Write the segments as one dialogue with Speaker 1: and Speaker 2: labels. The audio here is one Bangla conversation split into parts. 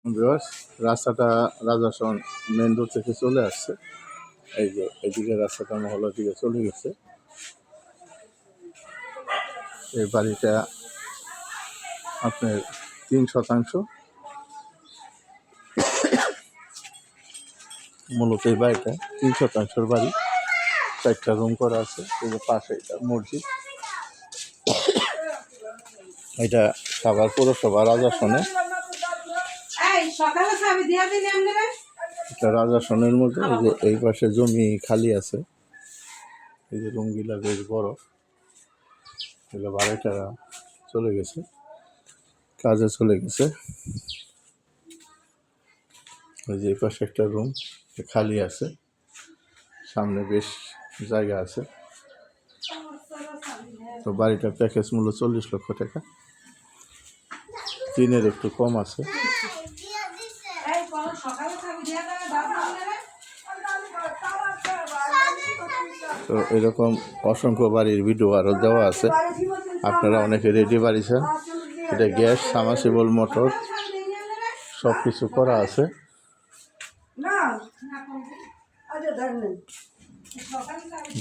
Speaker 1: ভিউয়ার্স, রাস্তাটা রাজাসন মেন রোড থেকে চলে আসছে। এই যে এদিকে রাস্তাটা মহল্লার দিকে চলে গেছে। এই বাড়িটা আপনার 3%। মূলত এই বাড়িটা 3%-র বাড়ি। 4টা রুম করা আছে। এই যে পাশে এটা মসজিদ। এটা সাভার পৌরসভা রাজাসনে। এটা রাজাসনের মধ্যে এই যে এই পাশে জমি খালি আছে। এই যে রুমগুলা বেশ বড়। এগুলো বাড়িটারা চলে গেছে, কাজে চলে গেছে। ওই যে এই পাশে একটা রুম খালি আছে, সামনে বেশ জায়গা আছে। তো বাড়িটার প্যাকেজ মূল্য 40 লক্ষ টাকা। টিনের একটু কম আছে। তো এরকম অসংখ্য বাড়ির ভিডিও আরও দেওয়া আছে। আপনারা অনেকে রেডি বাড়িছেন। এটা গ্যাস, সাবমার্সিবল মোটর সব কিছু করা আছে।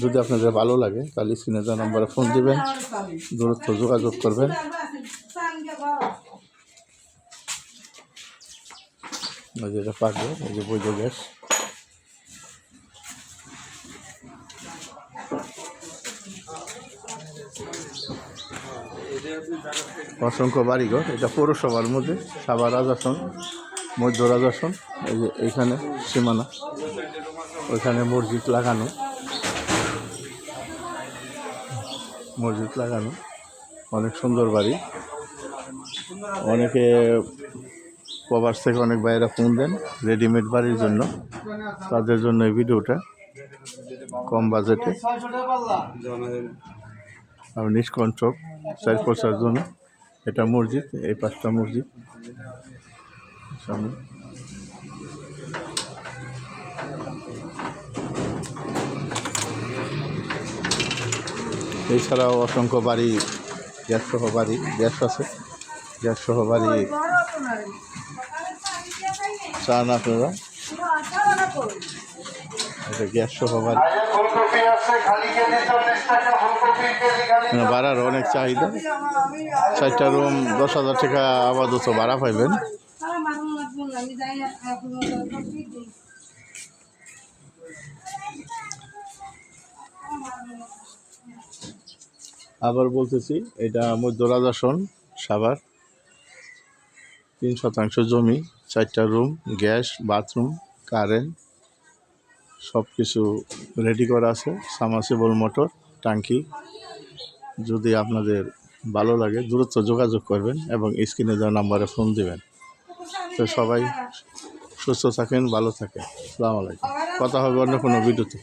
Speaker 1: যদি আপনাদের ভালো লাগে তাহলে স্ক্রিনে দেওয়া নম্বরে ফোন দিবেন, দূরত্ব যোগাযোগ করবেন। যেটা পারবে এই যে বৈধ গ্যাস। অসংখ্য বাড়িঘর। এটা পৌরসভার মধ্যে সাভার রাজাসন, মধ্য রাজাসন। এই যে এইখানে সীমানা, ওইখানে মসজিদ লাগানো, মসজিদ লাগানো। অনেক সুন্দর বাড়ি। অনেকে প্রবাস থেকে অনেক বাইরে ফোন দেন রেডিমেড বাড়ির জন্য। তাদের জন্য এই ভিডিওটা কম বাজেটে আর নিষ্কণ্টক 4-5 জন্য। এটা মসজিদ, এই 5টা মসজিদ সামনে। এছাড়াও অসংখ্য বাড়ি, গ্যাস সহ বাড়ি, গ্যাস আছে, গ্যাস সহ বাড়ি চান আপনারা। এটা গ্যাস সহ বাড়ি। ভাড়ার অনেক চাহিদা। 4টা রুম 10,000 টাকা আপাতত ভাড়া পাইবেন। আবার বলতেছি, এটা মধ্য রাজাসন সাভার। 3% জমি, 4টা রুম, গ্যাস, বাথরুম, কারেন্ট সব কিছু রেডি করা আছে। সাবমার্সিবল মোটর, ট্যাঙ্কি। যদি আপনাদের ভালো লাগে দূরত্ব যোগাযোগ করবেন এবং স্ক্রিনে দেওয়া নাম্বারে ফোন দিবেন। তো সবাই সুস্থ থাকেন, ভালো থাকেন। আসসালামু আলাইকুম। কথা হবে অন্য কোনো ভিডিওতে।